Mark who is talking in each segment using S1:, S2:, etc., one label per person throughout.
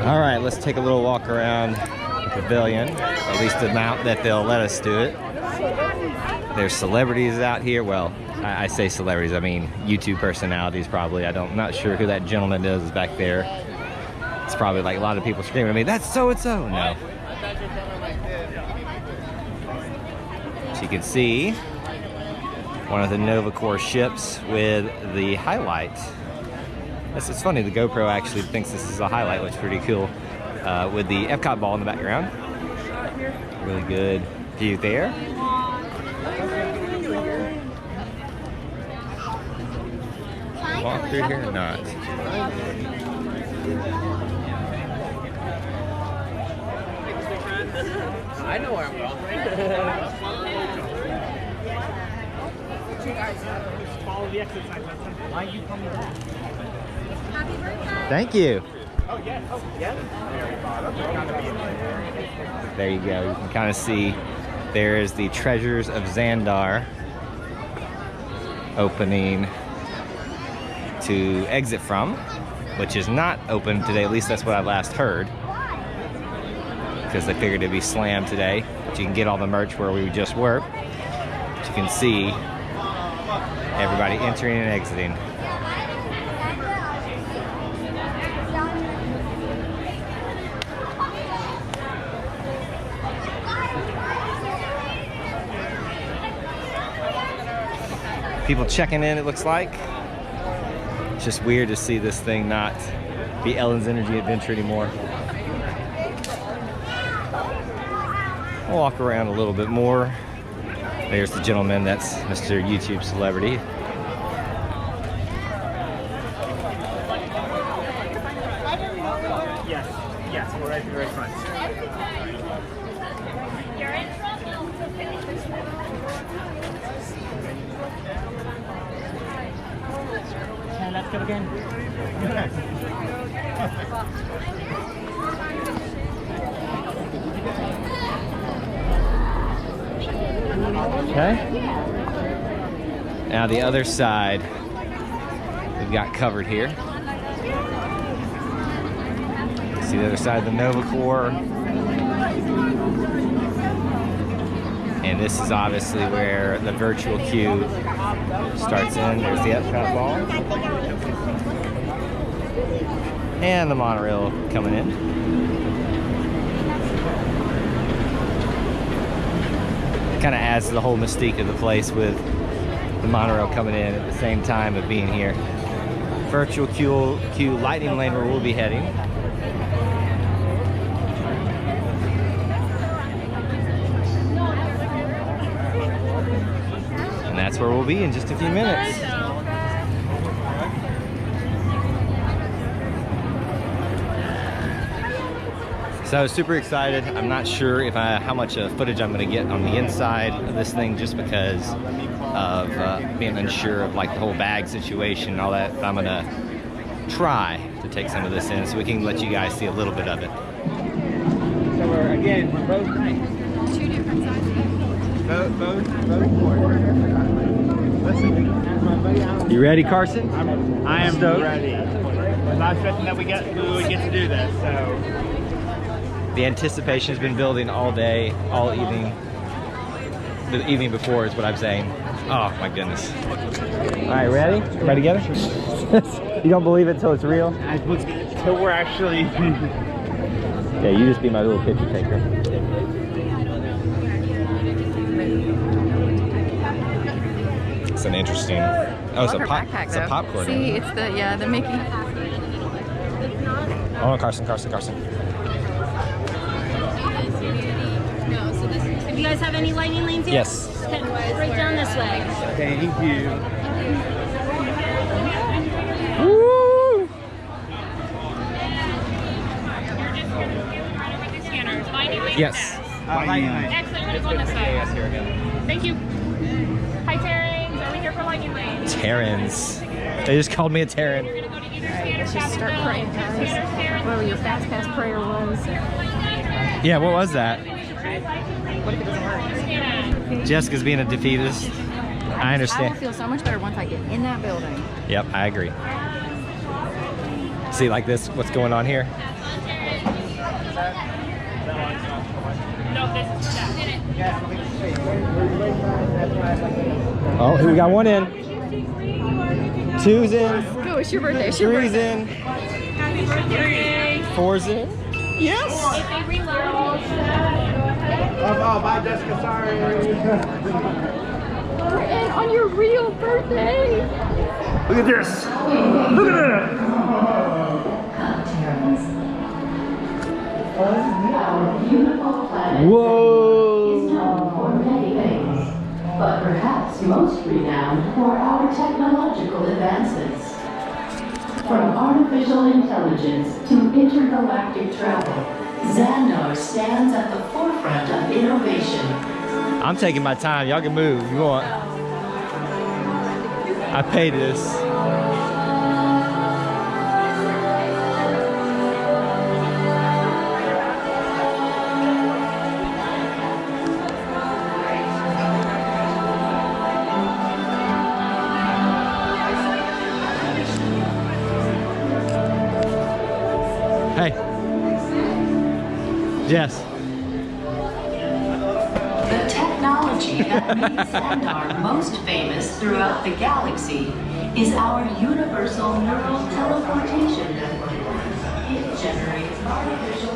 S1: All right, let's take a little walk around the pavilion, at least the amount that they'll let us do it. There's celebrities out here. Well, I say celebrities, I mean YouTube personalities probably. I'm not sure who that gentleman is back there. It's probably like a lot of people screaming at me, that's so-and-so. No. So you can see one of the Nova Corps ships with the highlight. It's funny, the GoPro actually thinks this is a highlight, which is pretty cool. With the Epcot ball in the background. Really good view there. Walk through here or not?
S2: I know where I'm going. Follow the exit sign. Why you coming back?
S3: Happy birthday.
S1: Thank you.
S2: Oh, yes. Oh, yes.
S1: There you go. You can kind of see there's the Treasures of Xandar opening to exit from, which is not open today. At least that's what I last heard, because they figured it'd be slammed today. But you can get all the merch where we just were. But you can see everybody entering and exiting. People checking in, it looks like. It's just weird to see this thing not be Ellen's Energy Adventure anymore. We'll walk around a little bit more. There's the gentleman, that's Mr. YouTube Celebrity.
S2: Yes, we're right front. Let's go again.
S1: Okay. Now the other side we've got covered here. See the other side of the Nova Corps. And this is obviously where the virtual queue starts in. There's the Epcot ball. And the monorail coming in. Kind of adds to the whole mystique of the place with the monorail coming in at the same time of being here. Virtual queue lightning lane where we'll be heading. And that's where we'll be in just a few minutes. So super excited. I'm not sure if how much footage I'm going to get on the inside of this thing, just because of being unsure of like the whole bag situation and all that. But I'm going to try to take some of this in so we can let you guys see a little bit of it.
S2: So we're both nice.
S3: Two different sides.
S2: Both Listen,
S1: You ready, Carson?
S2: I am ready. I'm not expecting that we would get to do this, so.
S1: The anticipation has been building all day, all evening. The evening before is what I'm saying. Oh my goodness. All right, ready? Everybody together? You don't believe it until it's real?
S2: Until we're actually.
S1: Yeah, you just be my little picture taker. It's an interesting. Oh, it's a
S3: backpack,
S1: it's a popcorn.
S3: See, it's the Mickey.
S1: Oh, Carson.
S4: Do you guys have any lightning lanes yet?
S1: Yes.
S4: Right down this way.
S2: Thank you.
S1: Woo! Yes.
S4: Excellent. I'm gonna go on this side. Thank you. Hi, Terrans. Are we here for lightning lanes?
S1: Terrans. They just called me a Terran.
S4: You're gonna go to either scanner.
S3: Let's just start praying, guys. Whatever your fast pass prayer was.
S1: Yeah, what was that?
S3: What if it doesn't work?
S1: Jessica's being a defeatist. I
S3: I will
S1: understand.
S3: feel so much better once I get in that building.
S1: Yep, I agree. See like this, what's going on here?
S4: No, this is that.
S1: Oh, here we got one in. Two's in.
S3: Go, it's your birthday. It's your
S1: Three's
S3: birthday.
S1: in.
S4: Happy birthday.
S1: Four's in. Yes.
S4: If they reload.
S2: Oh, bye, Jessica. Sorry.
S3: And on your real birthday.
S2: Look at this. Look at that.
S1: Whoa.
S5: For many things, but perhaps most renowned for our technological advances. From artificial intelligence to intergalactic travel, Xandar stands at the forefront of innovation.
S1: I'm taking my time. Y'all can move if you want. I paid this. Hey. Jess.
S5: The technology that makes Xandar most famous throughout the galaxy is our universal neural teleportation network. It generates artificial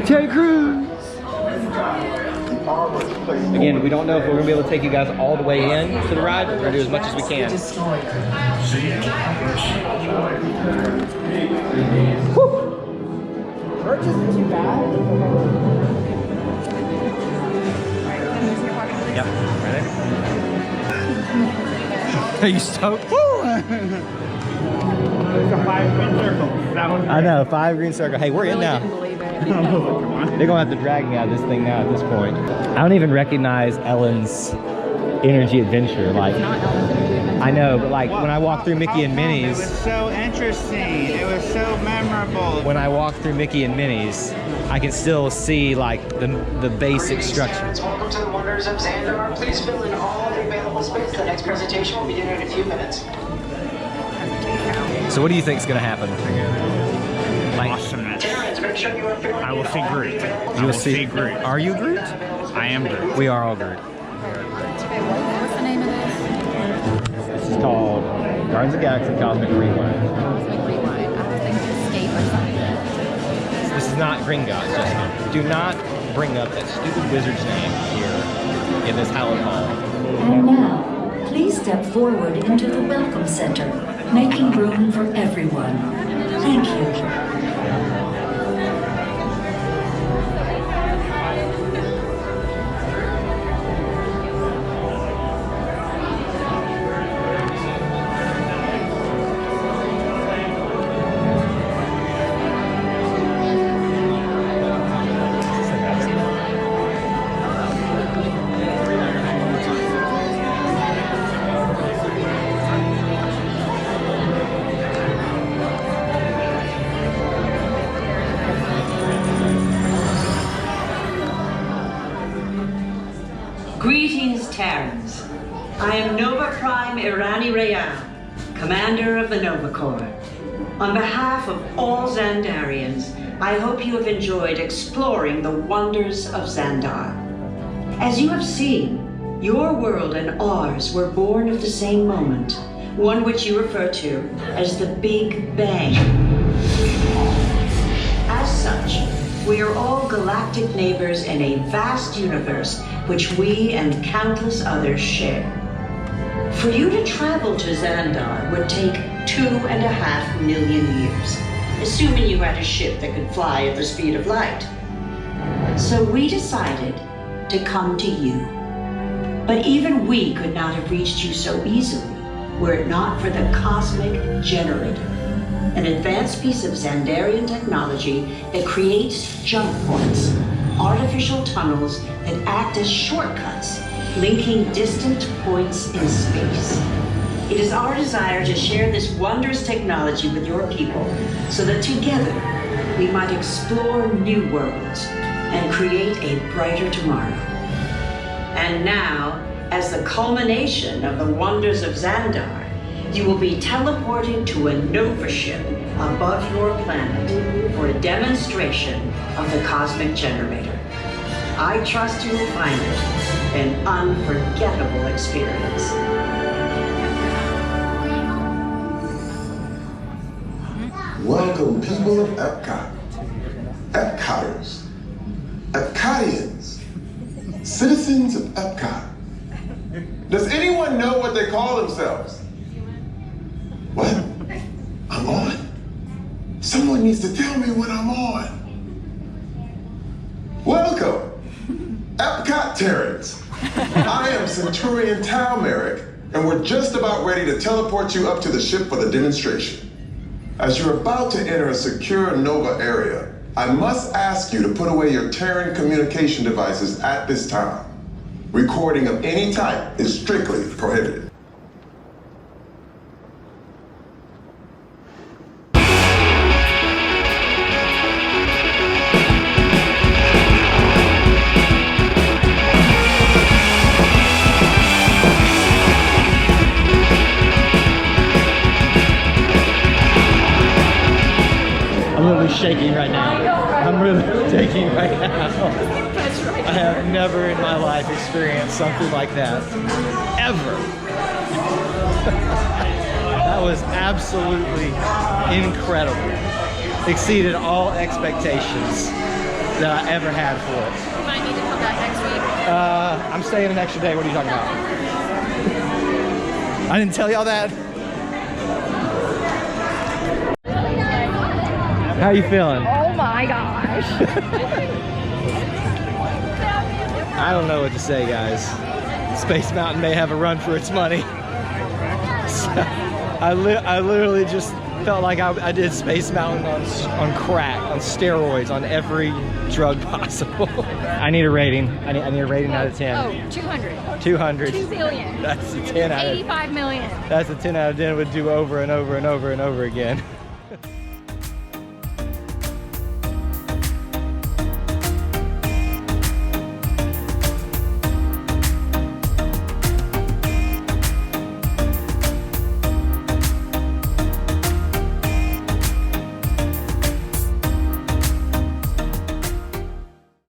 S1: Terry Crews. Again, we don't know if we're gonna be able to take you guys all the way in to the ride. We're gonna do as much as we can.
S3: Birch isn't too bad.
S1: Yep, right there. Are you stoked?
S2: It's a 5 green circle. That one.
S1: I know, 5 green circle. Hey, we're in
S3: Really
S1: now.
S3: didn't believe it.
S1: They're gonna have to drag me out of this thing now at this point. I don't even recognize Ellen's Energy Adventure. Like,
S3: Not Ellen's Energy Adventure.
S1: I know, but like when I walk through Mickey and
S2: It was
S1: Minnie's,
S2: so interesting. It was so memorable.
S1: when I walk through Mickey and Minnie's, I can still see like the basic structure.
S6: Parents, welcome to the wonders of Xandar. Please fill in all the available space. The next presentation will begin in a few minutes.
S1: So what do you think's gonna happen? Like,
S2: Awesomeness.
S6: Parents, make sure you are filling
S2: I will
S6: in
S2: see
S6: all the
S2: Groot.
S6: available
S2: I will see
S1: Groot. Are you Groot?
S2: I am Groot.
S1: We are all Groot.
S3: What's the name of this?
S1: This is called Guardians of the Galaxy Cosmic Rewind.
S3: Cosmic Rewind. I was thinking Escape or something.
S1: This is not Gringotts, Jessica. Do not bring up that stupid wizard's name here in this Hallowed Hall.
S5: And now, please step forward into the Welcome Center, making room for everyone. Thank you.
S7: Greetings, Terrans. I am Nova Prime Irani Rayan, commander of the Nova Corps. On behalf of all Xandarians, I hope you have enjoyed exploring the wonders of Xandar. As you have seen, your world and ours were born of the same moment, one which you refer to as the Big Bang. As such, we are all galactic neighbors in a vast universe which we and countless others share. For you to travel to Xandar would take 2.5 million years, assuming you had a ship that could fly at the speed of light. So we decided to come to you. But even we could not have reached you so easily were it not for the Cosmic Generator, an advanced piece of Xandarian technology that creates jump points, artificial tunnels that act as shortcuts, linking distant points in space. It is our desire to share this wondrous technology with your people so that together we might explore new worlds and create a brighter tomorrow. And now, as the culmination of the wonders of Xandar, you will be teleporting to a Nova ship above your planet for a demonstration of the cosmic generator. I trust you will find it an unforgettable experience.
S8: Welcome, people of Epcot, Epcoters, Epcotians, citizens of Epcot. Does anyone know what they call themselves? What? I'm on? Someone needs to tell me when I'm on. Welcome, Epcot Terrans. I am Centurion Talmeric, and we're just about ready to teleport you up to the ship for the demonstration. As you're about to enter a secure Nova area, I must ask you to put away your Terran communication devices at this time. Recording of any type is strictly prohibited.
S2: I'm literally shaking right now. I'm really shaking right now. I have never in my life experienced something like that. Ever. That was absolutely incredible. Exceeded all expectations that I ever had for it.
S4: You might need to come back next week.
S2: I'm staying an extra day. What are you talking about? I didn't tell y'all that. How you feeling?
S3: Oh my gosh.
S2: I don't know what to say, guys. Space Mountain may have a run for its money. So, I literally just felt like I did Space Mountain on crack, on steroids, on every drug possible. I need a rating. I need a rating out of 10.
S3: Oh, 200.
S2: 200.
S3: 2 billion.
S2: That's a 10 out of
S3: 85 million.
S2: That's a 10 out of 10 would do over and over and over and over again.